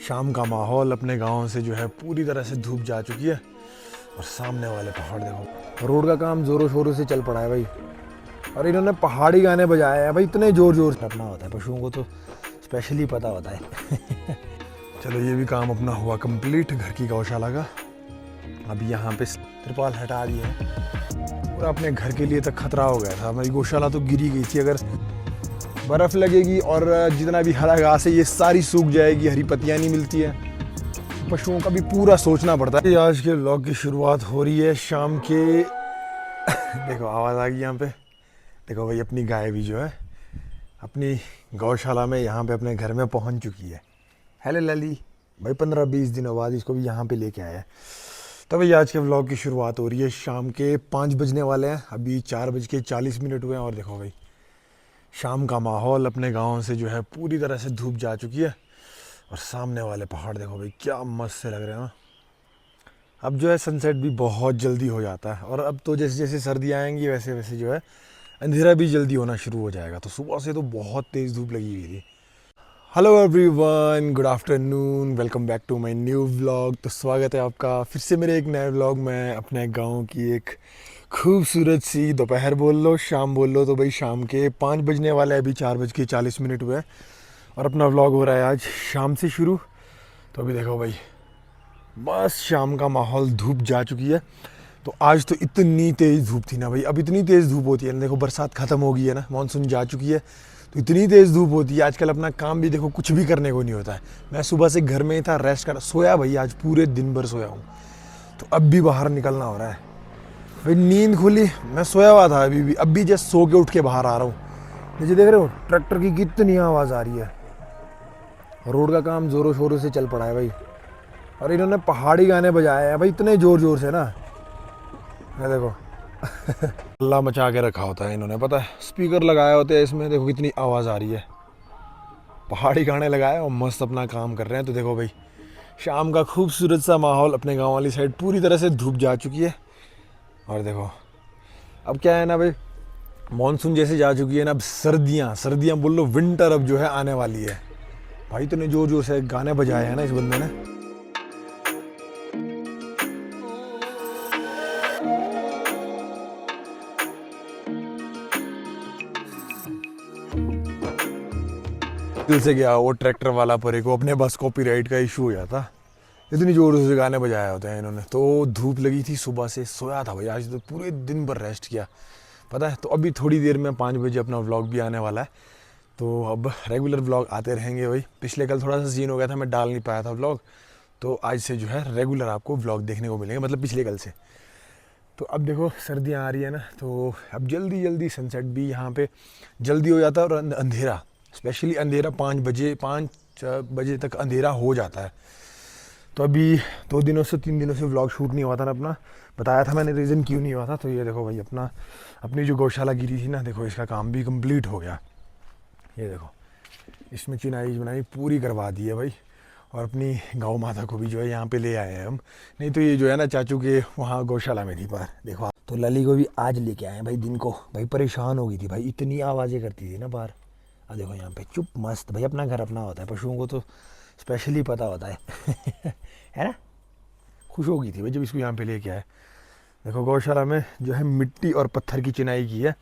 शाम का माहौल अपने गांव से जो है पूरी तरह से धूप जा चुकी है और सामने वाले पहाड़ देखो। रोड का काम जोरों शोरों से चल पड़ा है भाई, और इन्होंने पहाड़ी गाने बजाए हैं भाई, इतने जोर जोर से अपना होता है, पशुओं को तो स्पेशली पता होता है। चलो ये भी काम अपना हुआ कंप्लीट घर की गौशाला का। अभी यहाँ पे त्रिपाल हटा दिए हैं, पूरा अपने घर के लिए तक खतरा हो गया था। हमारी गौशाला तो गिरी गई थी, अगर बर्फ़ लगेगी और जितना भी हरा घास है ये सारी सूख जाएगी, हरी पत्तियाँ नहीं मिलती है, पशुओं का भी पूरा सोचना पड़ता है। आज के व्लॉग की शुरुआत हो रही है शाम के देखो आवाज़ आ गई यहाँ पे। देखो भाई अपनी गाय भी जो है अपनी गौशाला में यहाँ पे अपने घर में पहुँच चुकी है। हेलो लली भाई, 15-20 दिनों बाद इसको भी यहाँ पे लेके आया है। तो भाई आज के व्लॉग की शुरुआत हो रही है शाम के 5 बजने वाले हैं, अभी 4:40 हुए हैं। और देखो भाई शाम का माहौल अपने गांव से जो है पूरी तरह से धूप जा चुकी है और सामने वाले पहाड़ देखो भाई क्या मस्त से लग रहे हैं ना। अब जो है सनसेट भी बहुत जल्दी हो जाता है, और अब तो जैसे जैसे सर्दी आएंगी वैसे वैसे जो है अंधेरा भी जल्दी होना शुरू हो जाएगा। तो सुबह से तो बहुत तेज़ धूप लगी हुई थी। Hello everyone, good afternoon, welcome back to my new vlog. तो स्वागत है आपका फिर से मेरे एक नए व्लॉग में अपने गांव की एक खूबसूरत सी दोपहर बोल लो, शाम बोल लो। तो भाई शाम के 5 बजने वाले हैं, अभी 4:40 हुए और अपना व्लॉग हो रहा है आज शाम से शुरू। तो अभी देखो भाई बस शाम का माहौल, धूप जा चुकी है। तो आज तो इतनी तेज़ धूप थी ना भाई, अब इतनी तेज़ धूप होती है ना, देखो बरसात ख़त्म हो गई है ना, मानसून जा चुकी है, तो इतनी तेज़ धूप होती है। आजकल अपना काम भी देखो कुछ भी करने को नहीं होता है। मैं सुबह से घर में ही था, रेस्ट कर सोया भाई, आज पूरे दिन भर सोया हूँ। तो अब भी बाहर निकलना हो रहा है भाई, नींद खुली, मैं सोया हुआ था अभी भी, अब भी जस्ट सो के उठ के बाहर आ रहा हूँ। नीचे देख रहे हो ट्रैक्टर की कितनी आवाज़ आ रही है। रोड का काम ज़ोरों शोरों से चल पड़ा है भाई, और इन्होंने पहाड़ी गाने बजाए हैं भाई इतने ज़ोर ज़ोर से ना, ये देखो। अल्लाह मचा के रखा होता है इन्होंने, पता है स्पीकर लगाए होते हैं इसमें, देखो कितनी आवाज़ आ रही है। पहाड़ी गाने लगाए और मस्त अपना काम कर रहे हैं। तो देखो भाई शाम का खूबसूरत सा माहौल अपने गांव वाली साइड, पूरी तरह से धूप जा चुकी है। और देखो अब क्या है ना भाई, मानसून जैसे जा चुकी है ना, अब सर्दियाँ सर्दियाँ बोल लो, विंटर अब जो है आने वाली है भाई। इतने जोर जोर से गाने बजाए हैं ना इस बंदे ने। दिल से गया वो ट्रैक्टर वाला परे को, अपने बस कॉपीराइट का इशू हो जाता, इतनी जोर से गाने बजाए होते हैं इन्होंने। तो धूप लगी थी, सुबह से सोया था भाई, आज तो पूरे दिन भर रेस्ट किया, पता है। तो अभी थोड़ी देर में 5 बजे अपना व्लॉग भी आने वाला है, तो अब रेगुलर व्लॉग आते रहेंगे भाई। पिछले कल थोड़ा सा सीन हो गया था, मैं डाल नहीं पाया था व्लॉग, तो आज से जो है रेगुलर आपको व्लॉग देखने को मिलेंगे, मतलब पिछले कल से। तो अब देखो सर्दियाँ आ रही है ना, तो अब जल्दी जल्दी सनसेट भी यहाँ पे जल्दी हो जाता है, और अंधेरा, स्पेशली अंधेरा 5 बजे तक अंधेरा हो जाता है। तो अभी 3 दिनों से व्लॉग शूट नहीं हुआ था ना अपना, बताया था मैंने रीज़न क्यों नहीं हुआ था। तो ये देखो भाई अपनी जो गौशाला गिरी थी ना, देखो इसका काम भी कंप्लीट हो गया। ये देखो इसमें चिनाई बनाई पूरी करवा दी है भाई, और अपनी गौ माता को भी जो है यहाँ पे ले आए हैं हम। नहीं तो ये जो है ना चाचू के वहाँ गौशाला में थी पर देखो। तो लली को भी आज लेके आए हैं भाई, दिन को भाई परेशान हो गई थी भाई, इतनी आवाज़ें करती थी ना बाहर। अब देखो यहाँ पे चुप मस्त भाई, अपना घर अपना होता है, पशुओं को तो स्पेशली पता होता है। है ना, खुश हो गई थी भाई जब इसको यहाँ पे लेके आए। देखो गौशाला में जो है मिट्टी और पत्थर की चिनाई की है।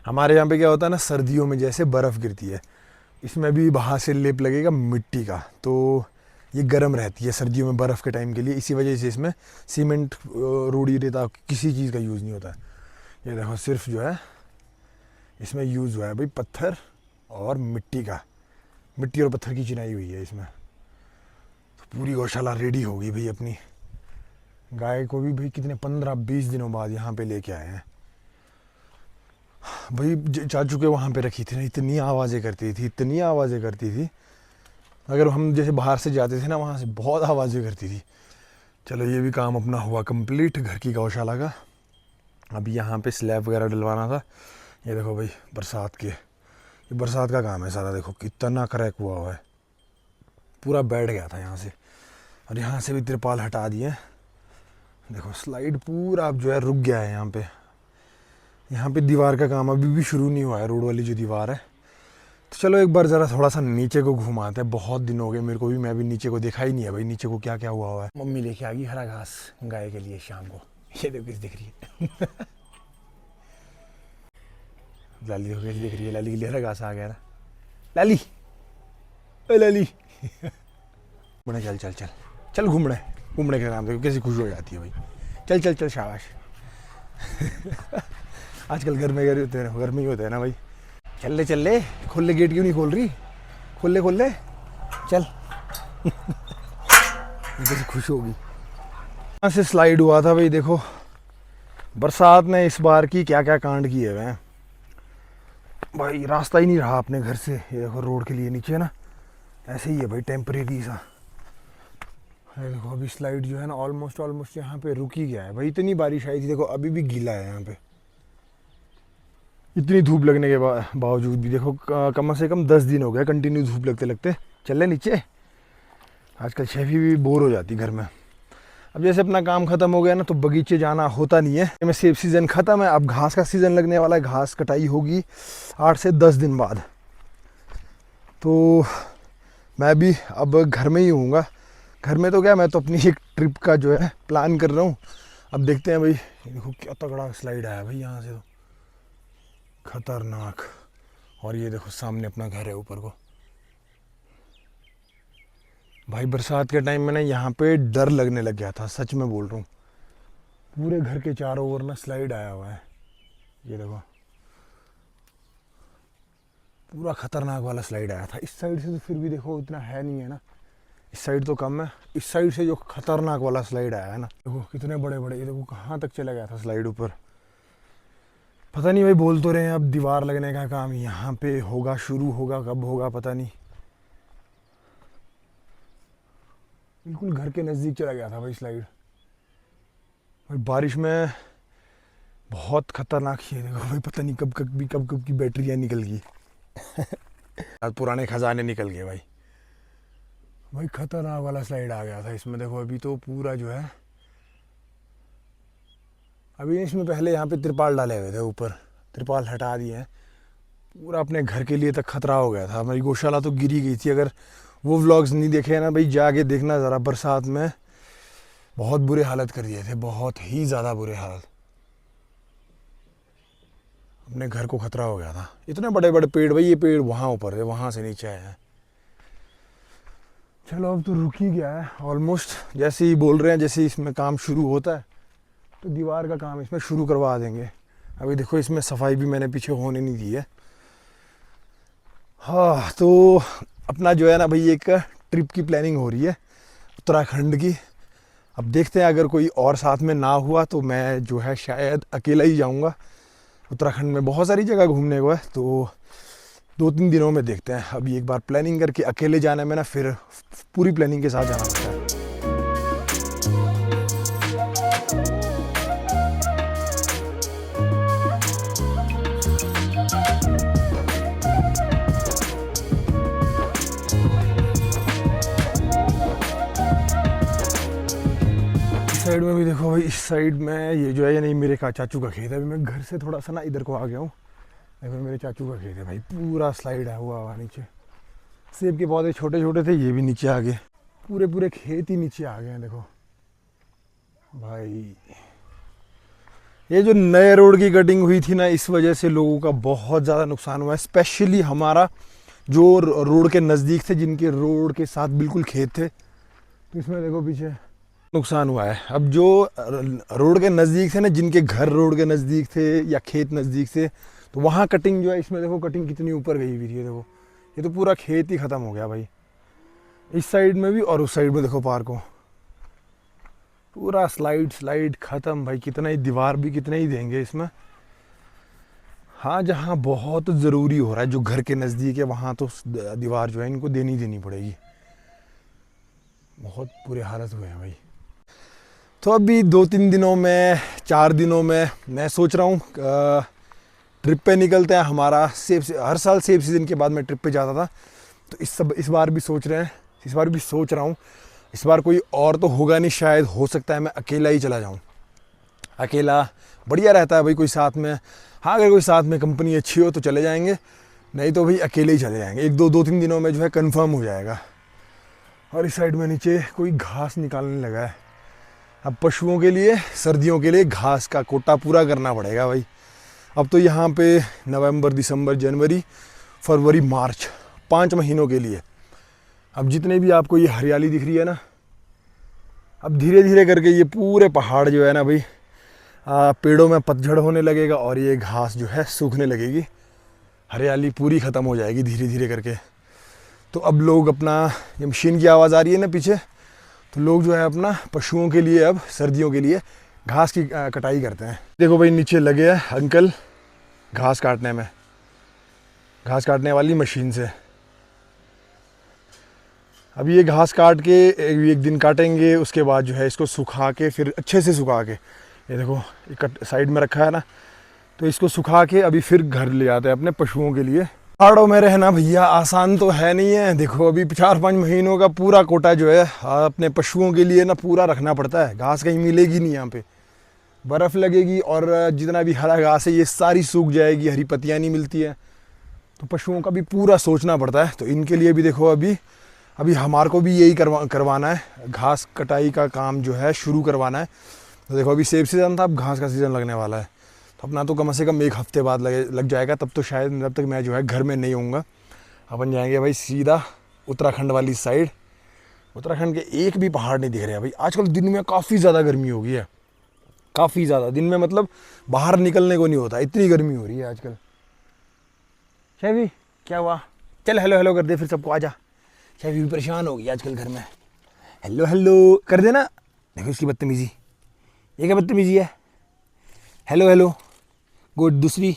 हमारे यहाँ पे क्या होता है ना, सर्दियों में जैसे बर्फ़ गिरती है, इसमें भी बाहर से लेप लगेगा मिट्टी का, तो ये गर्म रहती है सर्दियों में बर्फ़ के टाइम के लिए। इसी वजह से इसमें सीमेंट, रोड़ी, रेता किसी चीज़ का यूज़ नहीं होता है। ये देखो सिर्फ जो है इसमें यूज़ हुआ है भाई पत्थर और मिट्टी का, मिट्टी और पत्थर की चिनाई हुई है इसमें। तो पूरी गौशाला रेडी हो गई भाई अपनी। गाय को भी भाई कितने 15-20 दिनों बाद यहाँ पे लेके आए हैं भाई। चाचू के वहाँ पे रखी थी ना, इतनी आवाज़ें करती थी, इतनी आवाज़ें करती थी, अगर हम जैसे बाहर से जाते थे ना वहाँ से बहुत आवाज़ें करती थी। चलो ये भी काम अपना हुआ कंप्लीट घर की गौशाला का। अभी यहाँ पे स्लैब वगैरह डलवाना था। ये देखो भाई ये बरसात का काम है सारा, देखो कितना क्रैक हुआ है, पूरा बैठ गया था यहाँ से। और यहाँ से भी तिरपाल हटा दिए, देखो स्लाइड पूरा अब जो है रुक गया है यहाँ पे दीवार का काम अभी भी शुरू नहीं हुआ है, रोड वाली जो दीवार है। तो चलो एक बार ज़रा थोड़ा सा नीचे को घुमाते हैं, बहुत दिन हो गए मेरे को भी, मैं भी नीचे को देखा ही नहीं है भाई, नीचे को क्या क्या हुआ है। मम्मी लेके आ गई हरा घास गाय के लिए शाम को, ये देखो किस दिख रही है लाली देखो कैसी दिख रही है, लाली के लिए हरा घास आ गया ना, लाली ओ लाली बड़े चल चल चल चल घूमने के नाम देखो कैसी खुश हो जाती है भाई, चल चल चल शाबाश आजकल घर में ही होते हैं ना भाई, चल ले खोल ले, गेट क्यों नहीं खोल रही, खोल ले चल कैसे खुश होगी। यहाँ से स्लाइड हुआ था भाई, देखो बरसात ने इस बार की क्या क्या कांड किए हुए हैं भाई, रास्ता ही नहीं रहा अपने घर से, ये देखो रोड के लिए नीचे ना ऐसे ही है भाई टेम्परेरी सा। देखो अभी स्लाइड जो है ना ऑलमोस्ट यहाँ पे रुक ही गया है भाई, इतनी बारिश आई थी, देखो अभी भी गीला है यहाँ पे, इतनी धूप लगने के बावजूद भी देखो कम से कम 10 दिन हो गए कंटिन्यू धूप लगते लगते। चल नीचे, आजकल शेफी भी बोर हो जाती घर में। अब जैसे अपना काम ख़त्म हो गया ना तो बगीचे जाना होता नहीं है, में सेब सीज़न ख़त्म है, अब घास का सीज़न लगने वाला है, घास कटाई होगी 8 से 10 दिन बाद, तो मैं भी अब घर में ही हूँगा। घर में तो क्या, मैं तो अपनी एक ट्रिप का जो है प्लान कर रहा हूँ, अब देखते हैं भाई। देखो क्या तगड़ा स्लाइड आया भाई यहाँ से, तो खतरनाक। और ये देखो सामने अपना घर है ऊपर को भाई, बरसात के टाइम में ना यहाँ पे डर लगने लग गया था, सच में बोल रहा हूँ, पूरे घर के चारों ओर ना स्लाइड आया हुआ है, ये देखो पूरा खतरनाक वाला स्लाइड आया था। इस साइड से तो फिर भी देखो इतना है नहीं है ना, इस साइड तो कम है, इस साइड से जो खतरनाक वाला स्लाइड आया है ना, देखो कितने बड़े बड़े, ये देखो कहाँ तक चला गया था स्लाइड ऊपर। पता नहीं भाई, बोल तो रहे हैं अब दीवार लगने का काम यहाँ पे होगा, शुरू होगा, कब होगा पता नहीं। बिल्कुल घर के नज़दीक चला गया था भाई स्लाइड भाई, बारिश में बहुत खतरनाक ही है। देखो भाई पता नहीं कब की बैटरियाँ निकल गई पुराने खजाने निकल गए भाई खतरनाक वाला स्लाइड आ गया था इसमें। देखो अभी तो पूरा जो है, अभी इसमें पहले यहाँ पे तिरपाल डाले हुए थे, ऊपर तिरपाल हटा दिए हैं, पूरा अपने घर के लिए तक खतरा हो गया था। हमारी गौशाला तो गिरी गई थी, अगर वो व्लॉग्स नहीं देखे ना भाई जाके देखना ज़रा, बरसात में बहुत बुरे हालत कर दिए थे, बहुत ही ज़्यादा बुरे हालत, अपने घर को खतरा हो गया था। इतने बड़े बड़े पेड़ भाई, ये पेड़ वहाँ ऊपर है, वहाँ से नीचे आए हैं। चलो अब तो रुक ही गया है ऑलमोस्ट, जैसे ही बोल रहे हैं जैसे इसमें काम शुरू होता है तो दीवार का काम इसमें शुरू करवा देंगे। अभी देखो इसमें सफाई भी मैंने पीछे होने नहीं दी है। हाँ तो अपना जो है ना भाई एक ट्रिप की प्लानिंग हो रही है उत्तराखंड की। अब देखते हैं, अगर कोई और साथ में ना हुआ तो मैं जो है शायद अकेला ही जाऊंगा। उत्तराखंड में बहुत सारी जगह घूमने को है, तो 2-3 दिनों में देखते हैं। अभी एक बार प्लानिंग करके अकेले जाने में ना फिर पूरी प्लानिंग के साथ जाना पड़ता है। साइड में भी देखो भाई, इस साइड में ये जो है, ये नहीं मेरे का चाचू का खेत है। अभी मैं घर से थोड़ा सा ना इधर को आ गया हूँ। देखो मेरे चाचू का खेत है भाई, पूरा स्लाइड है हुआ नीचे। सेब के पौधे छोटे छोटे थे, ये भी नीचे आ गए, पूरे खेत ही नीचे आ गए हैं। देखो भाई ये जो नए रोड की कटिंग हुई थी ना, इस वजह से लोगों का बहुत ज़्यादा नुकसान हुआ है। स्पेशली हमारा जो रोड के नज़दीक थे, जिनके रोड के साथ बिल्कुल खेत थे, तो इसमें देखो पीछे नुकसान हुआ है। अब जो रोड के नज़दीक थे ना, जिनके घर रोड के नज़दीक थे या खेत नज़दीक थे, तो वहाँ कटिंग जो है, इसमें देखो कटिंग कितनी ऊपर गई हुई थी। देखो ये तो पूरा खेत ही ख़त्म हो गया भाई, इस साइड में भी और उस साइड में। देखो पार्क को पूरा स्लाइड ख़त्म भाई। कितना ही दीवार भी कितने ही देंगे इसमें। हाँ जहाँ बहुत ज़रूरी हो रहा है, जो घर के नज़दीक है, वहाँ तो दीवार जो है इनको देनी पड़ेगी। बहुत बुरे हालत हुए हैं भाई। तो अभी 2-3 दिनों में, 4 दिनों में मैं सोच रहा हूँ ट्रिप पे निकलते हैं। हमारा हर साल सेब सीज़न के बाद मैं ट्रिप पे जाता था, तो इस बार भी सोच रहा हूँ। इस बार कोई और तो होगा नहीं, शायद हो सकता है मैं अकेला ही चला जाऊँ। अकेला बढ़िया रहता है भाई, कोई साथ में, हाँ अगर कोई साथ में कंपनी अच्छी हो तो चले जाएंगे, नहीं तो भाई अकेले ही चले जाएंगे, एक दो तीन दिनों में जो है कंफर्म हो जाएगा। और इस साइड में नीचे कोई घास निकालने लगा है। अब पशुओं के लिए सर्दियों के लिए घास का कोटा पूरा करना पड़ेगा भाई। अब तो यहाँ पे नवंबर, दिसंबर, जनवरी, फरवरी, मार्च 5 महीनों के लिए अब जितने भी आपको ये हरियाली दिख रही है ना, अब धीरे धीरे करके ये पूरे पहाड़ जो है ना भाई पेड़ों में पतझड़ होने लगेगा और ये घास जो है सूखने लगेगी, हरियाली पूरी ख़त्म हो जाएगी धीरे धीरे करके। तो अब लोग अपना, ये मशीन की आवाज़ आ रही है ना पीछे, तो लोग जो है अपना पशुओं के लिए अब सर्दियों के लिए घास की कटाई करते हैं। देखो भाई नीचे लगे हैं अंकल घास काटने में, घास काटने वाली मशीन से। अब ये घास काट के एक दिन काटेंगे, उसके बाद जो है इसको सुखा के, फिर अच्छे से सुखा के, ये देखो एक साइड में रखा है ना, तो इसको सुखा के अभी फिर घर ले जाते हैं अपने पशुओं के लिए। पहाड़ों में रहना भैया आसान तो है नहीं है। देखो अभी 4-5 महीनों का पूरा कोटा जो है अपने पशुओं के लिए ना पूरा रखना पड़ता है। घास कहीं मिलेगी नहीं, यहाँ पे बर्फ़ लगेगी और जितना भी हरा घास है ये सारी सूख जाएगी, हरी पत्तियाँ नहीं मिलती है, तो पशुओं का भी पूरा सोचना पड़ता है। तो इनके लिए भी देखो अभी हमारे को भी यही करवाना है, घास कटाई का काम जो है शुरू करवाना है। तो देखो अभी सेब सीज़न था, अब घास का सीज़न लगने वाला है, तो अपना तो कम से कम 1 हफ्ते बाद लग जाएगा, तब तो शायद जब तक मैं जो है घर में नहीं होऊंगा। अपन जाएंगे भाई सीधा उत्तराखंड वाली साइड। उत्तराखंड के एक भी पहाड़ नहीं दिख रहे हैं भाई। आजकल दिन में काफ़ी ज़्यादा गर्मी हो गई है, काफ़ी ज़्यादा। दिन में मतलब बाहर निकलने को नहीं होता, इतनी गर्मी हो रही है आजकल। शैवी क्या हुआ? चल हेलो हेलो कर दे फिर सबको, आजा। शैवी भी परेशान हो गई आजकल घर में, हेलो हेलो कर देना। देखो इसकी बदतमीज़ी, ये क्या बदतमीज़ी है? हेलो हेलो गुड, दूसरी।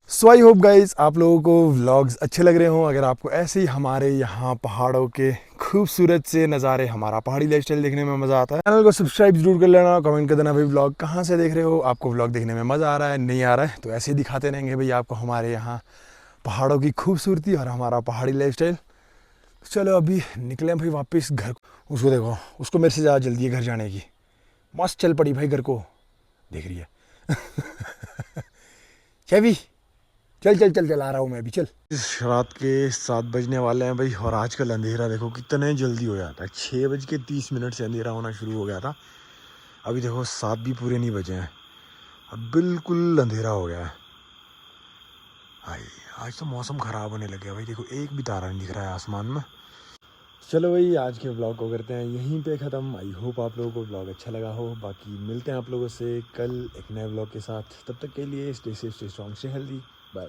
सो आई होप गाइज आप लोगों को व्लॉग्स अच्छे लग रहे हों। अगर आपको ऐसे ही हमारे यहाँ पहाड़ों के खूबसूरत से नज़ारे, हमारा पहाड़ी लाइफस्टाइल देखने में मज़ा आता है, चैनल को सब्सक्राइब जरूर कर लेना, कमेंट कर देना भाई व्लॉग कहाँ से देख रहे हो, आपको व्लॉग देखने में मज़ा आ रहा है नहीं आ रहा है। तो ऐसे ही दिखाते रहेंगे भाई आपको हमारे यहाँ पहाड़ों की खूबसूरती और हमारा पहाड़ी लाइफस्टाइल। चलो अभी निकले भाई वापस घर। उसको देखो, उसको मेरे से ज़्यादा जल्दी है घर जाने की, मस्त चल पड़ी भाई घर को, देख रही है। शैवी चल चल चल चल आ रहा हूँ मैं अभी, चल। इस रात के 7 बजने वाले हैं भाई, और आजकल अंधेरा देखो कितने जल्दी हो जाता है। 6:30 से अंधेरा होना शुरू हो गया था, अभी देखो 7 भी पूरे नहीं बजे हैं, अब बिल्कुल अंधेरा हो गया है भाई। आज तो मौसम ख़राब होने लग गया भाई, देखो एक भी तारा नहीं दिख रहा है आसमान में। चलो भाई आज के व्लॉग को करते हैं यहीं पे ख़त्म। आई होप आप लोगों को व्लॉग अच्छा लगा हो। बाकी मिलते हैं आप लोगों से कल एक नए व्लॉग के साथ, तब तक के लिए stay safe, stay strong, stay healthy, bye.